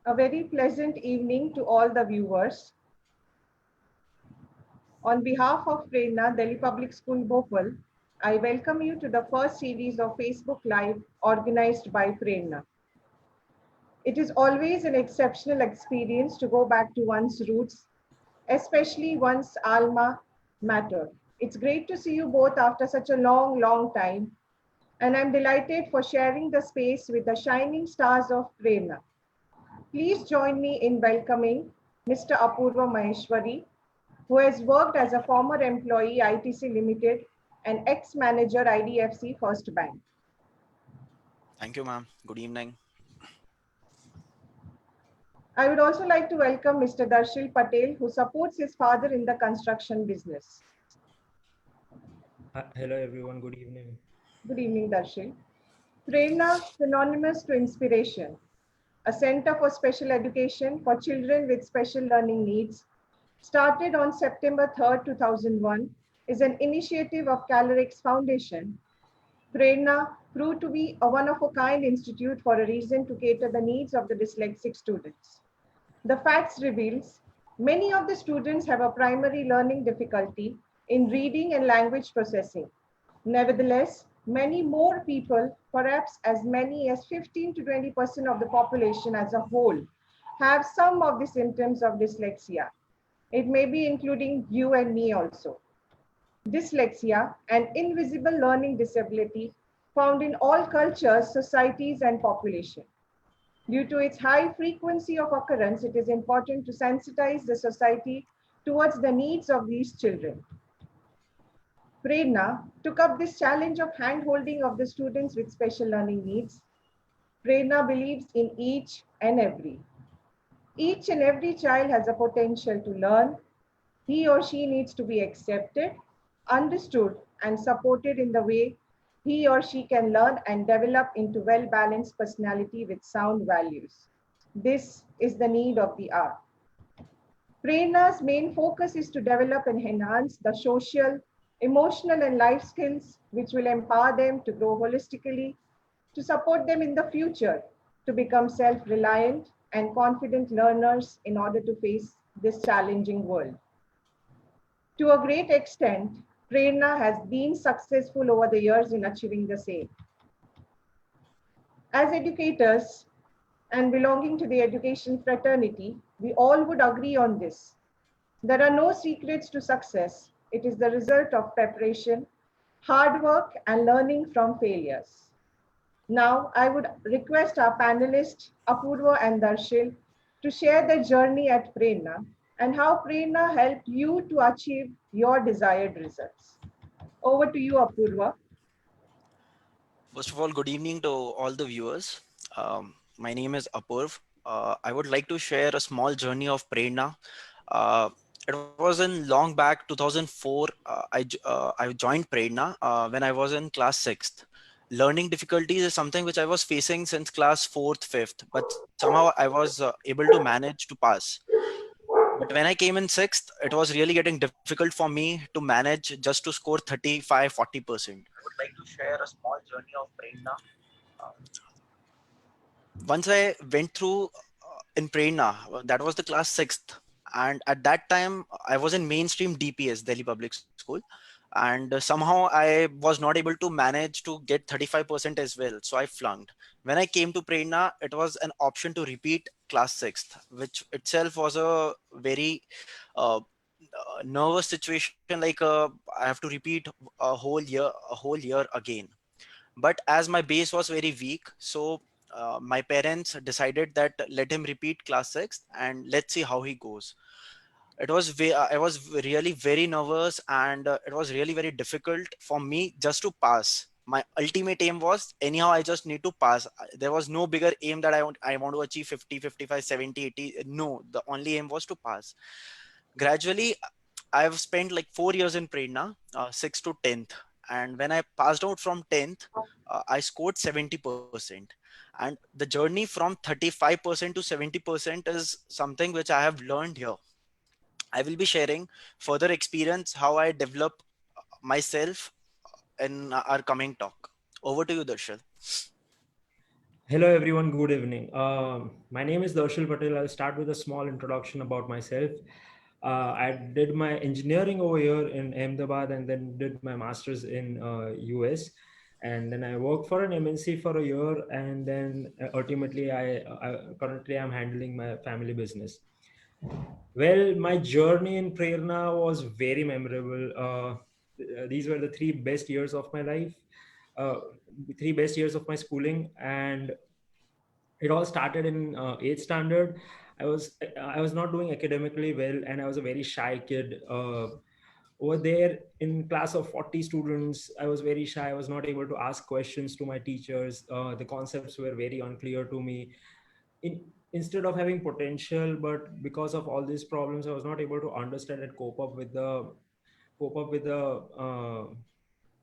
A very pleasant evening to all the viewers. On behalf of Prerna, Delhi Public School, Bhopal, I welcome you to the first series of Facebook Live organized by Prerna. It is always an exceptional experience to go back to one's roots, especially one's alma mater. It's great to see you both after such a long time, and I'm delighted for sharing the space with the shining stars of Prerna. Please join me in welcoming Mr. Apurva Maheshwari, who has worked as a former employee ITC Limited and ex-manager IDFC First Bank. Thank you, ma'am. Good evening. I would also like to welcome Mr. Darshil Patel, who supports his father in the construction business. Hello everyone, good evening. Good evening, Darshil. Prerna, synonymous to inspiration, a center for special education for children with special learning needs, started on September 3rd, 2001, is an initiative of Calarix Foundation. Prerna proved to be a one-of-a-kind institute for a reason to cater the needs of the dyslexic students. The facts reveals many of the students have a primary learning difficulty in reading and language processing. Nevertheless, many more people, perhaps as many as 15 to 20% of the population as a whole, have some of the symptoms of dyslexia. It may be including you and me also. Dyslexia, an invisible learning disability found in all cultures, societies, and population. Due to its high frequency of occurrence, it is important to sensitize the society towards the needs of these children. Prerna took up this challenge of hand-holding of the students with special learning needs. Prerna believes in each and every. Each and every child has a potential to learn. He or she needs to be accepted, understood, and supported in the way he or she can learn and develop into well-balanced personality with sound values. This is the need of the hour. Prerna's main focus is to develop and enhance the social, emotional, and life skills which will empower them to grow holistically, to support them in the future, to become self-reliant and confident learners in order to face this challenging world. To a great extent, Prerna has been successful over the years in achieving the same. As educators and belonging to the education fraternity, we all would agree on this. There are no secrets to success. It is the result of preparation, hard work, and learning from failures. Now, I would request our panelists, Apurva and Darshil, to share their journey at Prerna and how Prerna helped you to achieve your desired results. Over to you, Apurva. First of all, good evening to all the viewers. My name is Apurv. I would like to share a small journey of Prerna. Uh, it was in long back 2004. I joined Prerna when I was in class 6th. Learning difficulties is something which I was facing since class 4th, 5th, but somehow I was able to manage to pass. But when I came in 6th, it was really getting difficult for me to manage just to score 35-40%. I would like to share a small journey of Prerna. Uh, Once I went through in Prerna, that was the class 6th. And at that time, I was in mainstream DPS, Delhi Public School. And somehow I was not able to manage to get 35% as well. So I flunked. When I came to Prerna, it was an option to repeat class 6th, which itself was a very nervous situation. Like I have to repeat a whole year again. But as my base was very weak, so my parents decided that let him repeat class 6 and let's see how he goes. I was really very nervous, and it was really very difficult for me just to pass. My ultimate aim was anyhow I just need to pass. There was no bigger aim that I want to achieve 50, 55, 70, 80. No, the only aim was to pass. Gradually I've spent like 4 years in Prerna, 6th to 10th. And when I passed out from 10th, I scored 70%. And the journey from 35% to 70% is something which I have learned here. I will be sharing further experience how I develop myself in our coming talk. Over to you, Darshil. Hello, everyone. Good evening. My name is Darshil Patel. I'll start with a small introduction about myself. I did my engineering over here in Ahmedabad and then did my master's in US. And then I worked for an MNC for a year. And then ultimately, I currently I'm handling my family business. Well, my journey in Prerna was very memorable. These were the three best years of my life, uh, three best years of my schooling. And it all started in eighth standard. I was not doing academically well, and I was a very shy kid. Over there in class of 40 students, I was very shy. I was not able to ask questions to my teachers. The concepts were very unclear to me. Instead of having potential, but because of all these problems, I was not able to understand and cope up with the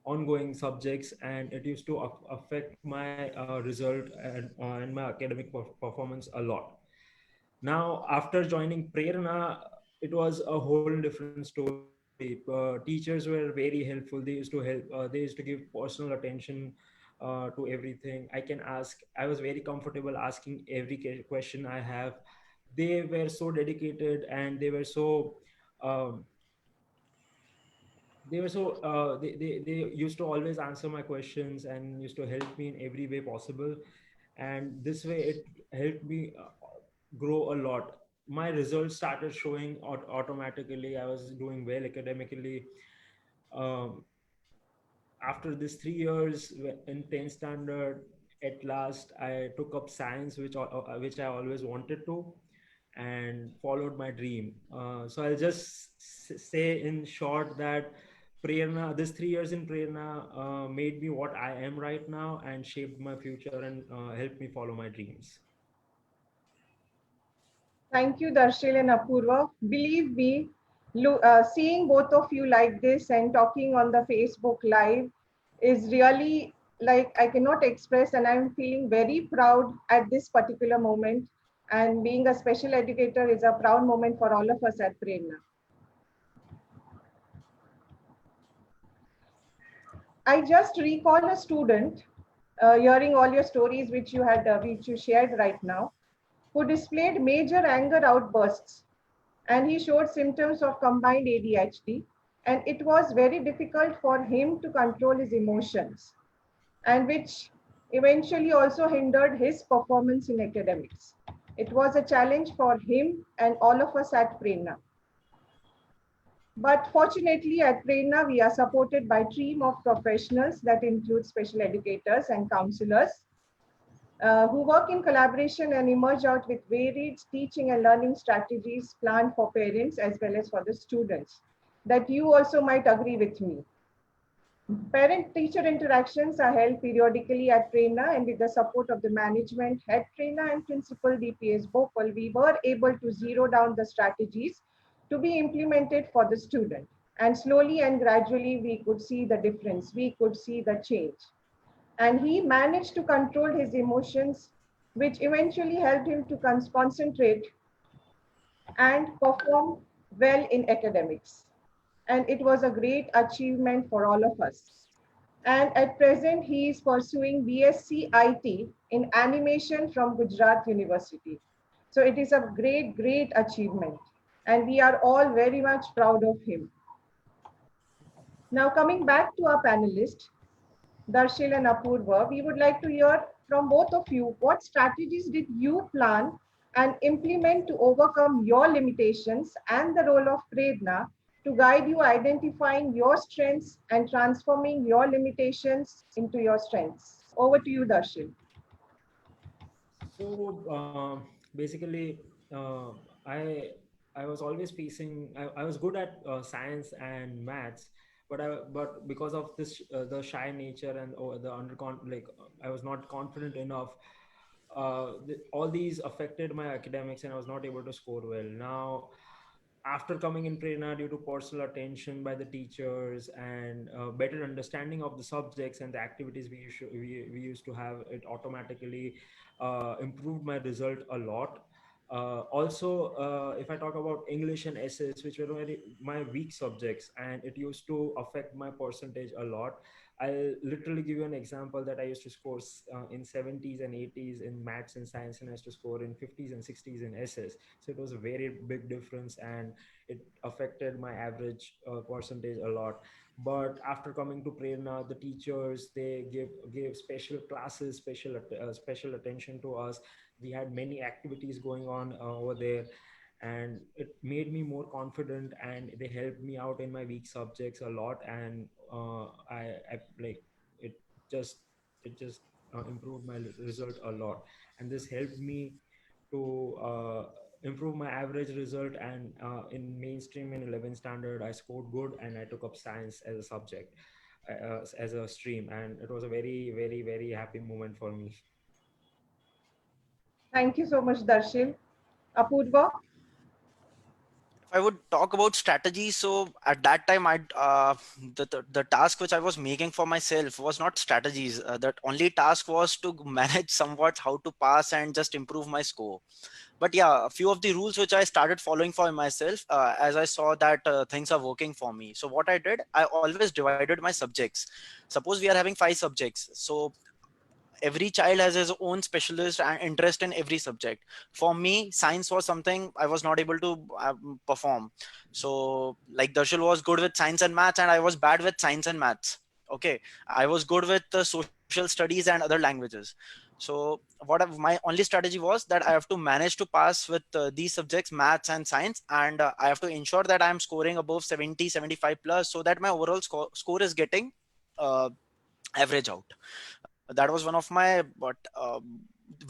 ongoing subjects, and it used to affect my result and my academic performance a lot. Now, after joining Prerna, it was a whole different story. Teachers were very helpful. They used to help. They used to give personal attention to everything. I was very comfortable asking every question I have. They were so dedicated, and um, they used to always answer my questions and used to help me in every way possible. And this way it helped me grow a lot. My results started showing automatically. I was doing well academically. um, After this 3 years in 10th standard, at last I took up science, which I always wanted to, and followed my dream. So I'll just say in short that Prerna, this 3 years in Prerna made me what I am right now and shaped my future and helped me follow my dreams. Thank you, Darshil and Apurva. Believe me, seeing both of you like this and talking on the Facebook Live is really like I cannot express, and I'm feeling very proud at this particular moment. And being a special educator is a proud moment for all of us at Prerna. I just recall a student hearing all your stories which you shared right now, who displayed major anger outbursts, and he showed symptoms of combined ADHD, and it was very difficult for him to control his emotions, and which eventually also hindered his performance in academics. It was a challenge for him and all of us at Prerna. But fortunately, at Prerna, we are supported by a team of professionals that include special educators and counselors who work in collaboration and emerge out with varied teaching and learning strategies planned for parents as well as for the students. That you also might agree with me. Parent-teacher interactions are held periodically at Prerna, and with the support of the management, head trainer and principal DPS Bhopal, we were able to zero down the strategies to be implemented for the student. And slowly and gradually, we could see the difference. We could see the change. And he managed to control his emotions, which eventually helped him to concentrate and perform well in academics. And it was a great achievement for all of us. And at present, he is pursuing BSc IT in animation from Gujarat University. So it is a great, great achievement. And we are all very much proud of him. Now, coming back to our panelists, Darshil and Apurva, we would like to hear from both of you what strategies did you plan and implement to overcome your limitations and the role of Prerna to guide you identifying your strengths and transforming your limitations into your strengths. Over to you, Darshil. So basically, I was always facing. I was good at science and maths, but because of this the shy nature and the I was not confident enough. All these affected my academics, and I was not able to score well. Now, after coming in Prerna, due to personal attention by the teachers and better understanding of the subjects and the activities we used to have, it automatically improved my result a lot. Also, if I talk about English and essays, which were my weak subjects, and it used to affect my percentage a lot, I'll literally give you an example that I used to score in 70s and 80s in maths and science, and I used to score in 50s and 60s in SS. So it was a very big difference, and it affected my average percentage a lot. But after coming to Prerna, the teachers, they gave special classes, special attention to us. We had many activities going on over there, and it made me more confident, and they helped me out in my weak subjects a lot. And I like it just it just improved my result a lot, and this helped me to improve my average result. And in mainstream in 11th standard, I scored good, and I took up science as a subject, as a stream, and it was a very, very, very happy moment for me. Thank you so much, Darshil. Apurva? If I would talk about strategy, so at that time, the task which I was making for myself was not strategies. That only task was to manage somewhat how to pass and just improve my score. But yeah, a few of the rules which I started following for myself as I saw that things are working for me. So what I did, I always divided my subjects. Suppose we are having 5 subjects, so every child has his own specialist and interest in every subject. For me, science was something I was not able to perform. So like Darshil was good with science and maths, and I was bad with science and maths. Okay, I was good with social studies and other languages. So my only strategy was that I have to manage to pass with these subjects, maths and science, and I have to ensure that I am scoring above 70, 75 plus, so that my overall score is getting uh, average out. That was one of my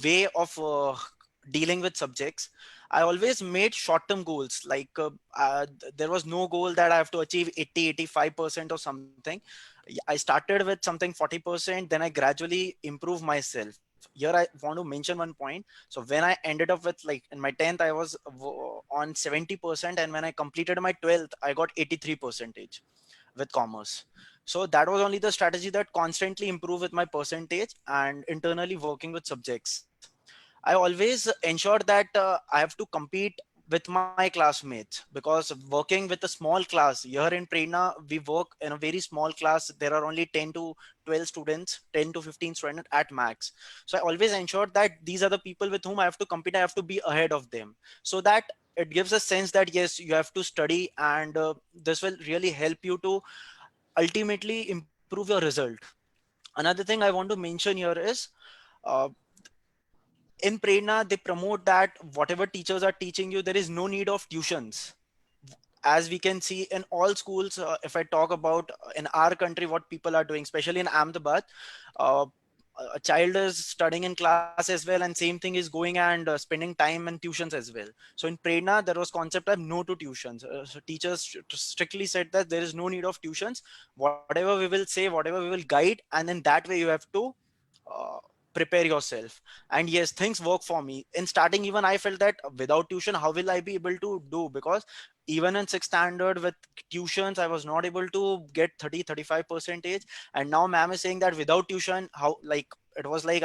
way of dealing with subjects. I always made short term goals, like there was no goal that I have to achieve 80, 85% or something. I started with something 40%, then I gradually improve myself. Here I want to mention one point. So when I ended up with, like, in my 10th I was on 70%, and when I completed my 12th I got 83 percentage with commerce. So that was only the strategy that constantly improved with my percentage and internally working with subjects. I always ensure that I have to compete with my classmates, because working with a small class here in Prerna, we work in a very small class. There are only 10 to 12 students, 10 to 15 students at max. So I always ensure that these are the people with whom I have to compete. I have to be ahead of them, so that it gives a sense that yes, you have to study, and this will really help you to ultimately improve your result. Another thing I want to mention here is, uh, in Prerna, they promote that whatever teachers are teaching you, there is no need of tuitions. As we can see in all schools, if I talk about in our country, what people are doing, especially in Ahmedabad, uh, a child is studying in class as well, and same thing is going and spending time in tuitions as well. So in Prerna, there was concept of no to tuitions. So teachers strictly said that there is no need of tuitions. Whatever we will say, whatever we will guide, and in that way you have to uh, prepare yourself. And yes, things work for me. In starting, even I felt that without tuition, how will I be able to do? Because even in sixth standard with tuitions, I was not able to get 30, 35 percentage. And now ma'am is saying that without tuition, how, like, it was like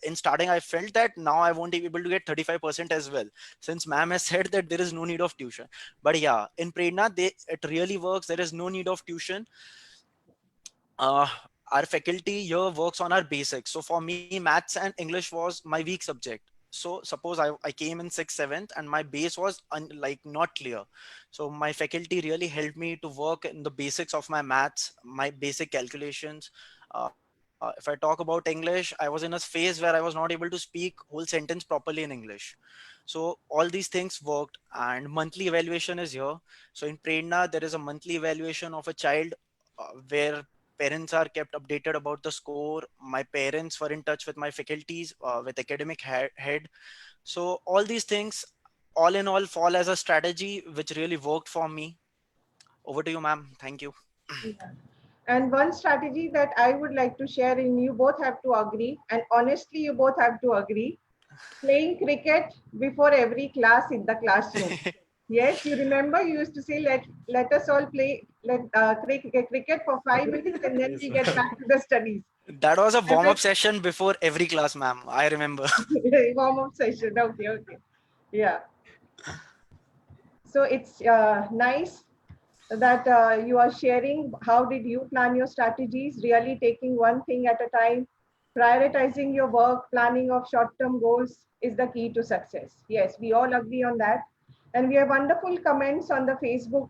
in starting I felt that now I won't be able to get 35% as well, since ma'am has said that there is no need of tuition. But yeah, in Prerna, it really works. There is no need of tuition. uh, our faculty here works on our basics. So for me, maths and English was my weak subject. So suppose I came in 6th 7th and my base was like not clear. So my faculty really helped me to work in the basics of my maths, my basic calculations. If I talk about English, I was in a phase where I was not able to speak whole sentence properly in English. So all these things worked, and monthly evaluation is here. So in Prerna, there is a monthly evaluation of a child, where parents are kept updated about the score. My parents were in touch with my faculties, with academic head. So all these things, all in all, fall as a strategy which really worked for me. Over to you, ma'am. Thank you. Yeah. And one strategy that I would like to share, and you both have to agree, and honestly, you both have to agree, playing cricket before every class in the classroom. Yes, you remember you used to say, let us all play cricket for 5 minutes, and then Yes, we get ma'am. back to the studies. That was a And warm-up session before every class, ma'am. I remember. warm up session. Okay, okay. Yeah. So it's nice that you are sharing. How did you plan your strategies? Really taking one thing at a time, prioritizing your work, planning of short-term goals is the key to success. Yes, we all agree on that. And we have wonderful comments on the Facebook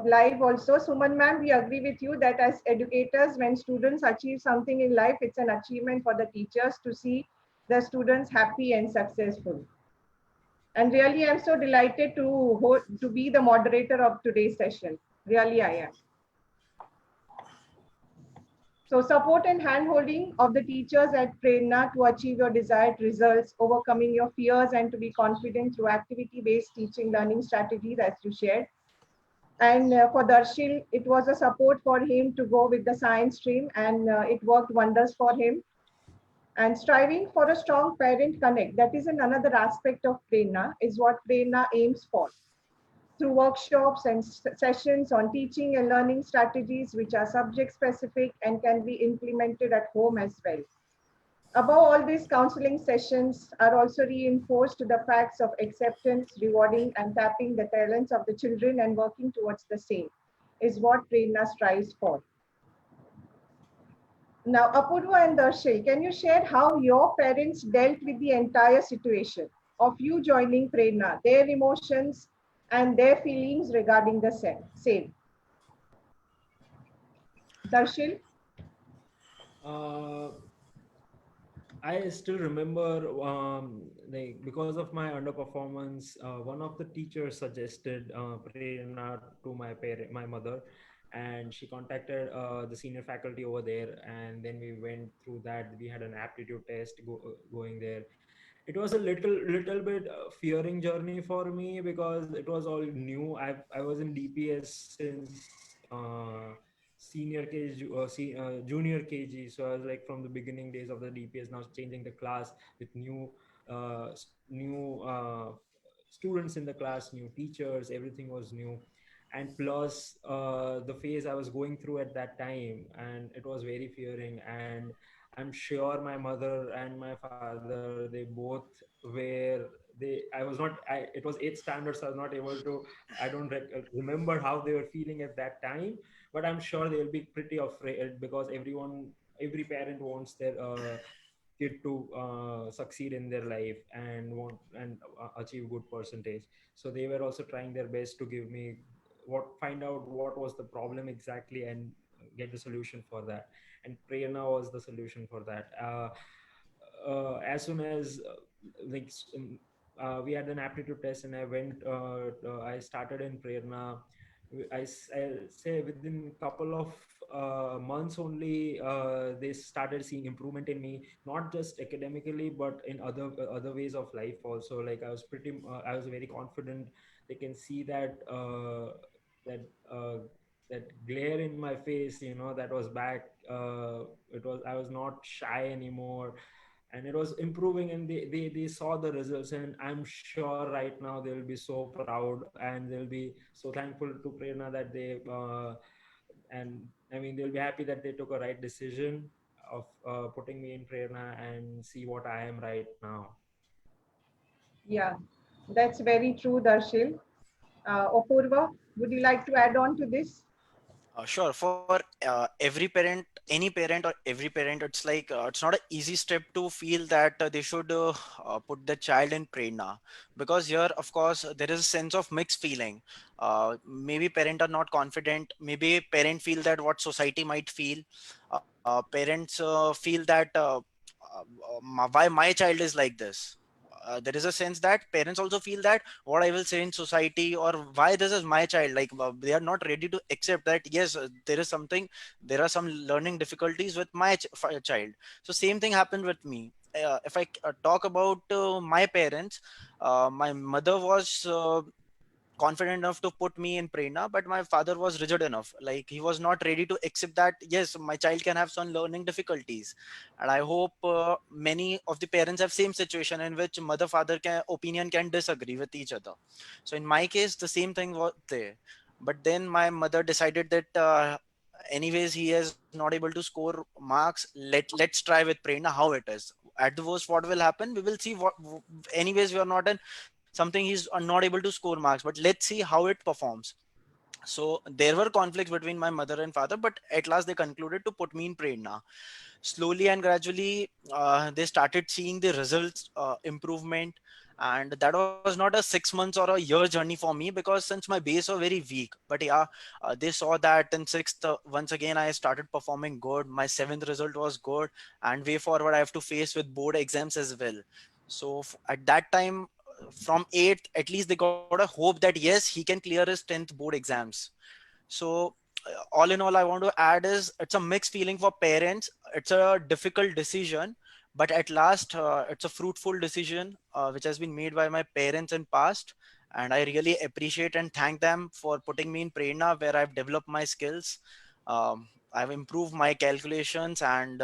live also. Suman ma'am, we agree with you that as educators, when students achieve something in life, it's an achievement for the teachers to see the students happy and successful. And really, I'm so delighted to be the moderator of today's session. Really, I am. So support and hand-holding of the teachers at Prerna to achieve your desired results, overcoming your fears and to be confident through activity-based teaching learning strategies as you shared. And for Darshil, it was a support for him to go with the science stream, and it worked wonders for him. And striving for a strong parent connect, that is another aspect of Prerna, is what Prerna aims for. Through workshops and sessions on teaching and learning strategies, which are subject specific and can be implemented at home as well. Above all, these counseling sessions are also reinforced to the facts of acceptance, rewarding, and tapping the talents of the children and working towards the same is what Prerna strives for. Now, Apurva and Darshil, can you share how your parents dealt with the entire situation of you joining Prerna, their emotions and their feelings regarding the same? Darshil? I still remember, like because of my underperformance, one of the teachers suggested Prerna to my mother, and she contacted the senior faculty over there, and then we went through that. We had an aptitude test going there. It was a little bit fearing journey for me because it was all new. I was in DPS since senior KG or junior KG, so I was like from the beginning days of the DPS. Now changing the class with new students in the class, new teachers, everything was new. And plus the phase I was going through at that time, and it was very fearing. And I'm sure my mother and my father, they both were, I was not, it was 8th standard, so I was not able to, I don't remember how they were feeling at that time, but I'm sure they'll be pretty afraid because every parent wants their kid to succeed in their life and achieve good percentage. So they were also trying their best to find out what was the problem exactly and get the solution for that. And Prerna was the solution for that. As soon as we had an aptitude test, and I started in Prerna. I say within couple of months only, they started seeing improvement in me, not just academically but in other ways of life also. Like I was very confident. They can see that uh, that glare in my face, that was back. I was not shy anymore, and it was improving, and they saw the results. And I'm sure right now they'll be so proud, and they'll be so thankful to Prerna that and I mean, they'll be happy that they took a right decision of putting me in Prerna and see what I am right now. Yeah, that's very true, Darshil. Apurva, would you like to add on to this? Sure. For every parent, any parent or every parent, it's like it's not an easy step to feel that they should put the child in Prerna, because here, of course, there is a sense of mixed feeling. Maybe parent are not confident. Maybe parent feel that what society might feel. Parents feel that why my child is like this. There is a sense that parents also feel that what I will say in society, or why this is my child, like they are not ready to accept that yes, there are some learning difficulties with my child. So same thing happened with me. If I talk about my parents, my mother was confident enough to put me in Prerna, but my father was rigid enough. Like he was not ready to accept that yes, my child can have some learning difficulties. And I hope many of the parents have same situation in which mother father opinion can disagree with each other. So in my case, the same thing was there. But then my mother decided that anyways he is not able to score marks. Let's try with Prerna how it is. At the worst, what will happen? We will see what. Anyways, we are not in something he's not able to score marks, but let's see how it performs. So there were conflicts between my mother and father, but at last they concluded to put me in Prerna. Slowly and gradually, they started seeing the results improvement, and that was not a 6 months or a year journey for me, because since my base was very weak. But yeah, they saw that in sixth, once again I started performing good. My seventh result was good, and way forward I have to face with board exams as well. So at that time, from eighth, at least they got a hope that yes, he can clear his 10th board exams. So all in all, I want to add is it's a mixed feeling for parents. It's a difficult decision, but at last, it's a fruitful decision which has been made by my parents in past. And I really appreciate and thank them for putting me in Prerna, where I've developed my skills. I've improved my calculations, and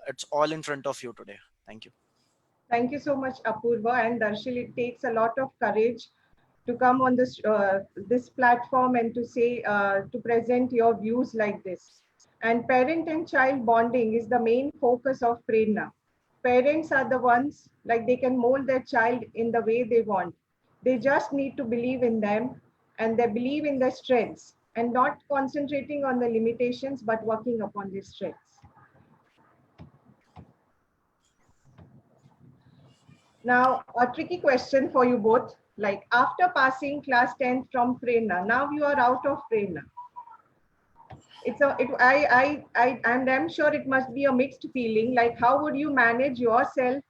it's all in front of you today. Thank you. Thank you so much, Apurva and Darshil. It takes a lot of courage to come on this platform and to say to present your views like this. And parent and child bonding is the main focus of Prerna. Parents are the ones like they can mold their child in the way they want. They just need to believe in them and they believe in their strengths and not concentrating on the limitations but working upon their strengths. Now, a tricky question for you both. Like after passing class 10th from Prerna, now you are out of Prerna. And I'm sure it must be a mixed feeling. Like, how would you manage yourself?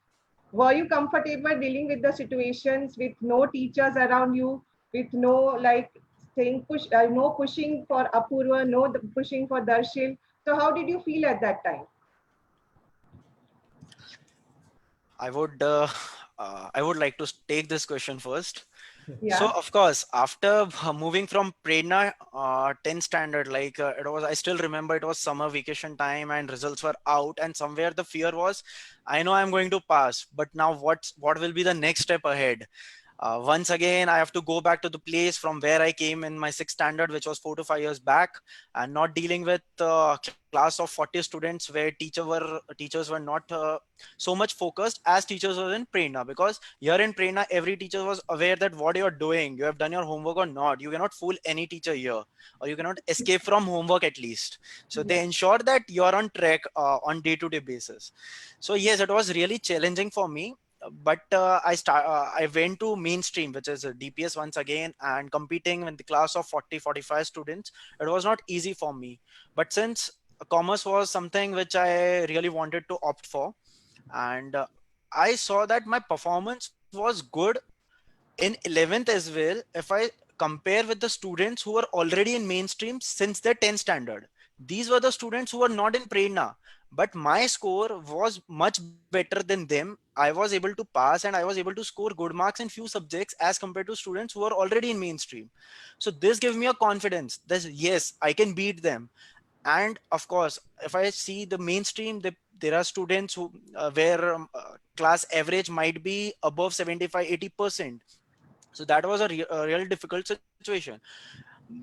Were you comfortable dealing with the situations with no teachers around you, with no like saying no pushing for Apurva, no pushing for Darshil? So, how did you feel at that time? I would I would like to take this question first. So Yeah. of course, after moving from Prerna 10 standard, like it was, I still remember it was summer vacation time and results were out, and somewhere the fear was, I know I'm going to pass, but now what will be the next step ahead? Once again, I have to go back to the place from where I came in my sixth standard, which was 4 to 5 years back, and not dealing with class of 40 students where teachers were not so much focused as teachers were in Prerna. Because here in Prerna, every teacher was aware that what you're doing, you have done your homework or not. You cannot fool any teacher here, or you cannot escape from homework at least. So Yeah. they ensure that you're on track on day-to-day basis. So yes, it was really challenging for me, but I went to mainstream, which is a DPS once again, and competing with the class of 40-45 students. It was not easy for me, but since commerce was something which I really wanted to opt for, and I saw that my performance was good in 11th as well if I compare with the students who were already in mainstream since their 10th standard. These were the students who were not in Prerna, but my score was much better than them. I was able to pass and I was able to score good marks in few subjects as compared to students who are already in mainstream. So this gives me a confidence that yes, I can beat them. And of course, if I see the mainstream, there are students who where class average might be above 75-80%. So that was a real difficult situation.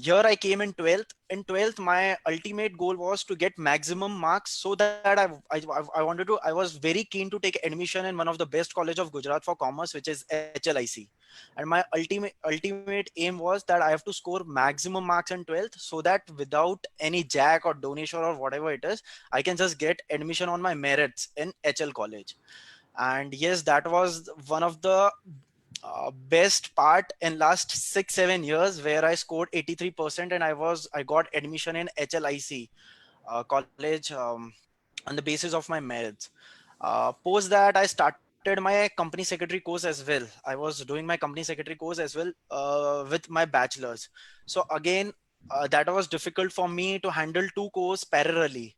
Here I came in 12th. My ultimate goal was to get maximum marks, so that I wanted to, I was very keen to take admission in one of the best college of Gujarat for commerce, which is HLIC. And my ultimate aim was that I have to score maximum marks in 12th, so that without any jack or donation or whatever it is, I can just get admission on my merits in HL college. And yes, that was one of the best part in last 6-7 years, where I scored 83% and I got admission in HLIC college, on the basis of my merits. Post that, I started my company secretary course as well. I was doing my company secretary course as well with my bachelor's. So again, that was difficult for me to handle two courses parallelly.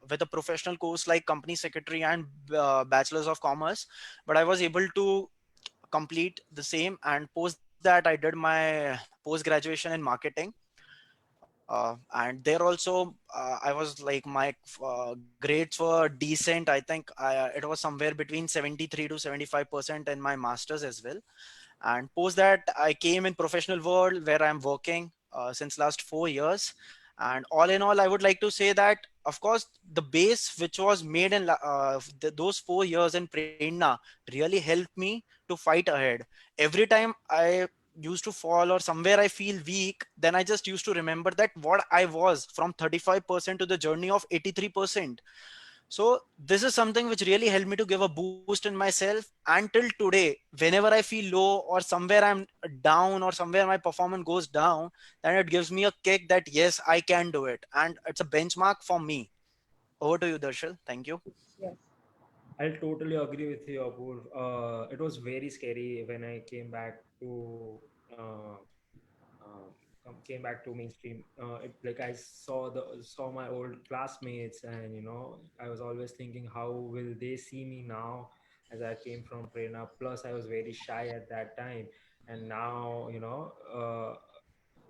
With a professional course like company secretary and bachelor's of commerce, but I was able to complete the same. And post that, I did my post graduation in marketing, and there also I was like, my grades were decent. I think it was somewhere between 73 to 75% in my masters as well. And post that, I came in professional world where I'm working since last 4 years. And all in all, I would like to say that of course the base which was made in those 4 years in Prerna really helped me to fight ahead. Every time I used to fall or somewhere I feel weak, then I just used to remember that what I was from 35% to the journey of 83%. So this is something which really helped me to give a boost in myself. Until today, whenever I feel low or somewhere I'm down or somewhere my performance goes down, then it gives me a kick that yes, I can do it. And it's a benchmark for me. Over to you, Darshil. Thank you. Yes. I'll totally agree with you, Apur. It was very scary when I came back to uh, came back to mainstream. Like I saw my old classmates, and I was always thinking, how will they see me now? As I came from Prerna. Plus, I was very shy at that time, and now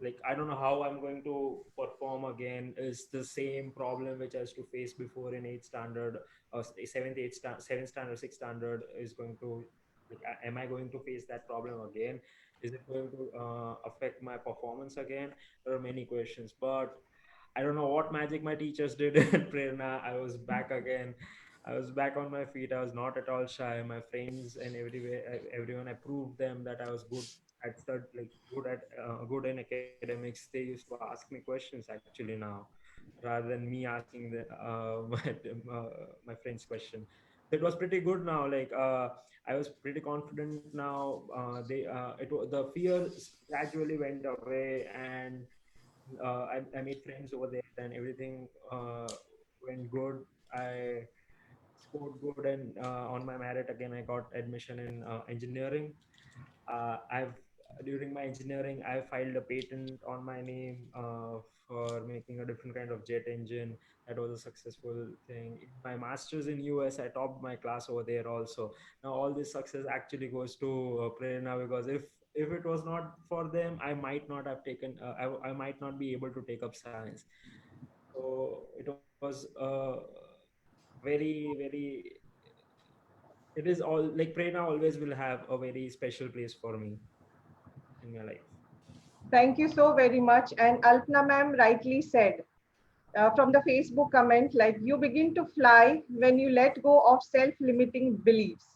like I don't know how I'm going to perform again. Is the same problem which I used to face before in eighth standard, or seventh standard, sixth standard is going to. Like, am I going to face that problem again? Is it going to affect my performance again? There are many questions, but I don't know what magic my teachers did in Prerna. I was back again. I was back on my feet. I was not at all shy. My friends and everyone, I proved them that I was good at like good in academics. They used to ask me questions actually now, rather than me asking my friends question. So it was pretty good now. Like I was pretty confident now. The fear gradually went away, and I made friends over there, and everything went good. I scored good, and on my merit again, I got admission in engineering. I've During my engineering, I filed a patent on my name for making a different kind of jet engine. That was a successful thing. In my master's in US, I topped my class over there also. Now all this success actually goes to Prerna, because if it was not for them, I might not have taken. I might not be able to take up science. So it was very. It is all like Prerna always will have a very special place for me in my life. Thank you so very much. And Alpna ma'am rightly said from the Facebook comment, like you begin to fly when you let go of self-limiting beliefs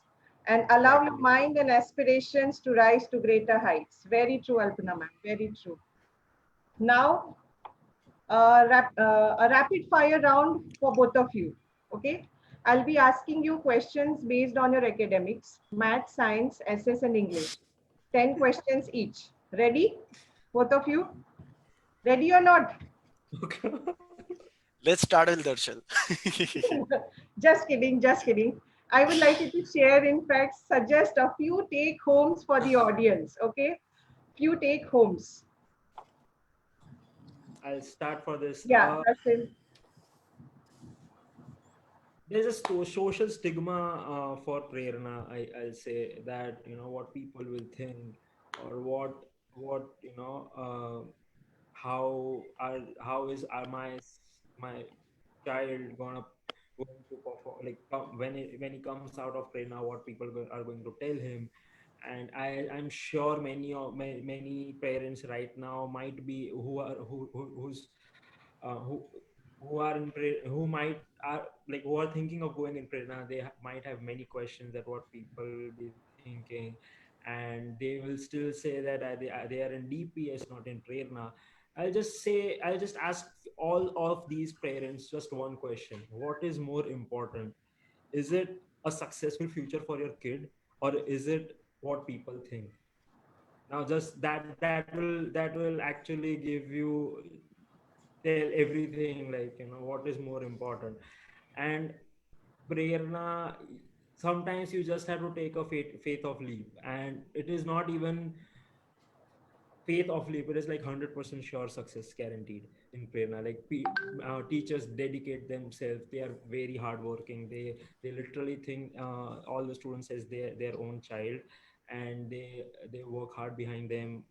and allow your Exactly. mind and aspirations to rise to greater heights. Very true, Alpna ma'am. Very true. Now, a rapid fire round for both of you. Okay. I'll be asking you questions based on your academics, math, science, SS, and English. 10 questions each. Ready? Both of you? Ready or not? Okay. Let's start with Darshil. Just kidding, just kidding. I would like you to share, in fact, suggest a few take homes for the audience. Okay. Few take homes. I'll start for this. Yeah, that's it. There's a social stigma for Prerna. I'll say that what people will think, or what how is my child going to perform, like when he comes out of Prerna, what people are going to tell him. And I'm sure many parents right now might be who who are who might are like who are thinking of going in Prerna. They might have many questions that what people will be thinking, and they will still say that they are in DPS, not in Prerna. I'll just ask all of these parents just one question: what is more important? Is it a successful future for your kid, or is it what people think? Now just that will actually give you tell everything, like what is more important. And Prerna, sometimes you just have to take a faith of leap, and it is not even faith of leap, it is like 100% sure success guaranteed in Prerna. Like teachers dedicate themselves, they are very hardworking, they literally think all the students as their own child, and they work hard behind them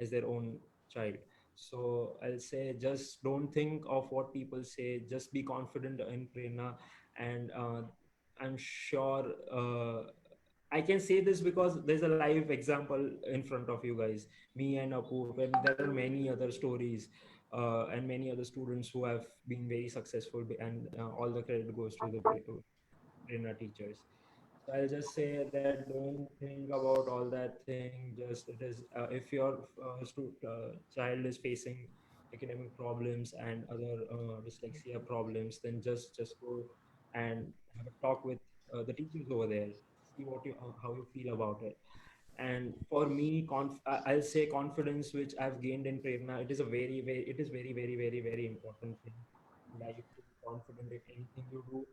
as their own child. So I'll say, just don't think of what people say, just be confident in Prerna. And I'm sure I can say this because there's a live example in front of you guys, me and Apoor, and there are many other stories and many other students who have been very successful, and all the credit goes to the Prerna teachers. So I'll just say that don't think about all that thing. Just it is if your child is facing academic problems and other dyslexia problems, then just go and have a talk with the teachers over there. See what you how you feel about it. And for me, I'll say confidence, which I've gained in Prerna. It is a it is very important thing in life to be confident in anything you do.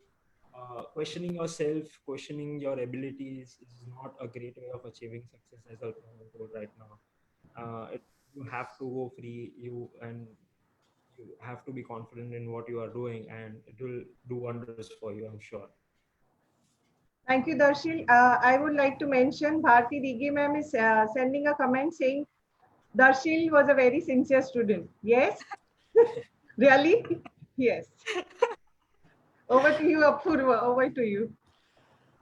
Questioning yourself, questioning your abilities is not a great way of achieving success, as I'll told right now. You have to go free, you have to be confident in what you are doing, and it will do wonders for you, I'm sure. Thank you, Darshil. I would like to mention Bharti Digi ma'am is sending a comment saying Darshil was a very sincere student. Yes? Really? Yes. Over to you, Apurva. Over to you.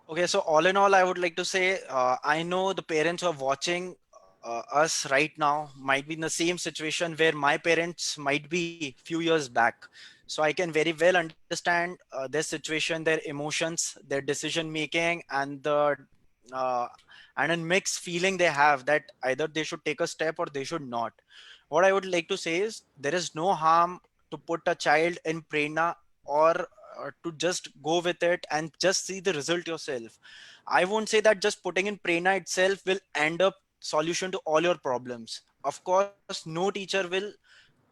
Okay, so all in all, I would like to say, I know the parents who are watching us right now might be in the same situation where my parents might be few years back. So I can very well understand their situation, their emotions, their decision making, uh, and a mixed feeling they have that either they should take a step or they should not. What I would like to say is there is no harm to put a child in Prerna or to just go with it and just see the result yourself. I won't say that just putting in Prerna itself will end up solution to all your problems. Of course, no teacher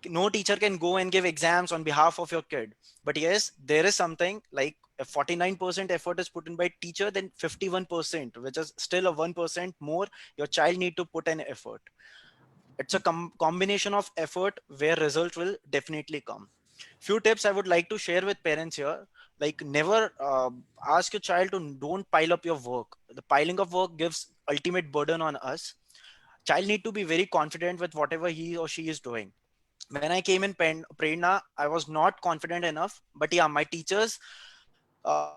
can go and give exams on behalf of your kid. But yes, there is something like if 49% effort is put in by teacher, then 51%, which is still a 1% more, your child need to put in effort. It's a combination of effort where result will definitely come. Few tips I would like to share with parents here, like never ask your child to don't pile up your work. The piling of work gives ultimate burden on us. Child need to be very confident with whatever he or she is doing. When I came in Prerna, I was not confident enough, but yeah, my teachers I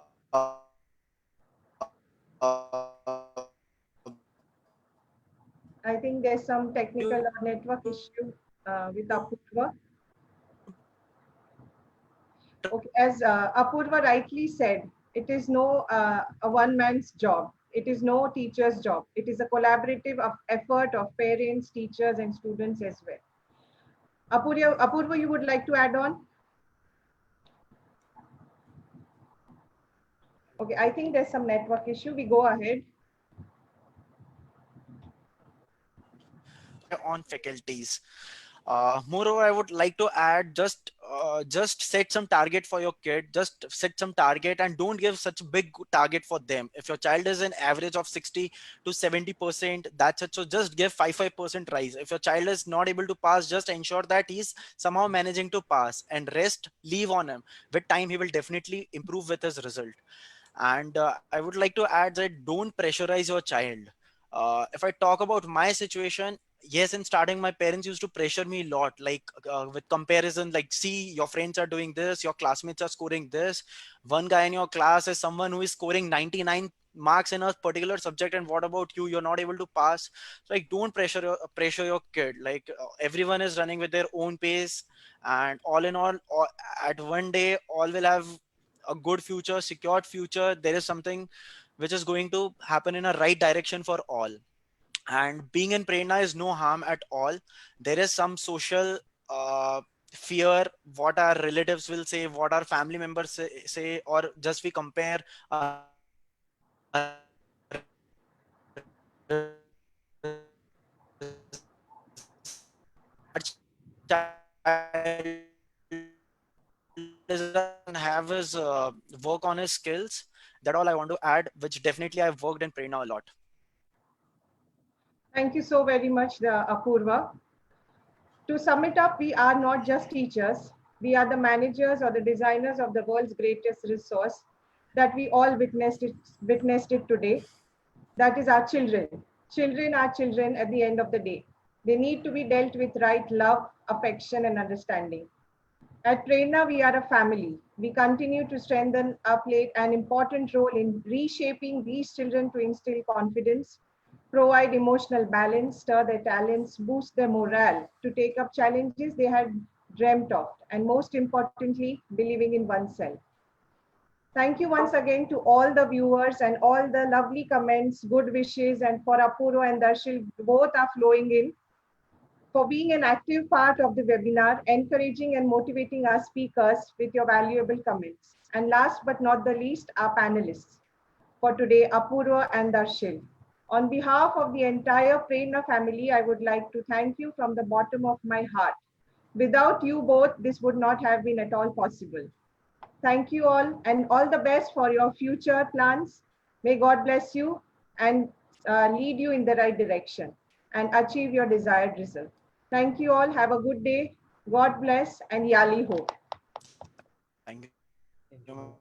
think there's some technical or network issue with Apurva. Okay, as Apurva rightly said, it is no a one man's job. It is no teacher's job. It is a collaborative effort of parents, teachers, and students as well. Apurva, you would like to add on? Okay, I think there's some network issue. We go ahead. on faculties. Moreover, I would like to add just set some target for your kid. Just set some target and don't give such a big target for them. If your child is an average of 60 to 70%, that's it. So just give 5% rise. If your child is not able to pass, just ensure that he's somehow managing to pass, and rest leave on him. With time, he will definitely improve with his result. And I would like to add that don't pressurize your child. If I talk about my situation, yes, in starting my parents used to pressure me a lot, like with comparison, like see your friends are doing this, your classmates are scoring this, one guy in your class is someone who is scoring 99 marks in a particular subject, and what about you, you're not able to pass. So like don't pressure your kid. Like everyone is running with their own pace, and all in all, at one day all will have a good future, secured future. There is something which is going to happen in a right direction for all. And being in Prerna is no harm at all. There is some social fear, what our relatives will say, what our family members say, or just we compare our child doesn't have his work on his skills. That all I want to add, which definitely I've worked in Prerna a lot. Thank you so very much, Apurva. To sum it up, we are not just teachers. We are the managers or the designers of the world's greatest resource that we all witnessed it today. That is our children. Children are children at the end of the day. They need to be dealt with right love, affection, and understanding. At Prerna, we are a family. We continue to strengthen our play an important role in reshaping these children to instill confidence, provide emotional balance, stir their talents, boost their morale, to take up challenges they had dreamt of, and most importantly, believing in oneself. Thank you once again to all the viewers and all the lovely comments, good wishes, and for Apurva and Darshil, both are flowing in, for being an active part of the webinar, encouraging and motivating our speakers with your valuable comments. And last but not the least, our panelists for today, Apurva and Darshil. On behalf of the entire Prerna family, I would like to thank you from the bottom of my heart. Without you both, this would not have been at all possible. Thank you all and all the best for your future plans. May God bless you and lead you in the right direction and achieve your desired result. Thank you all. Have a good day. God bless and Yali Ho. Thank you.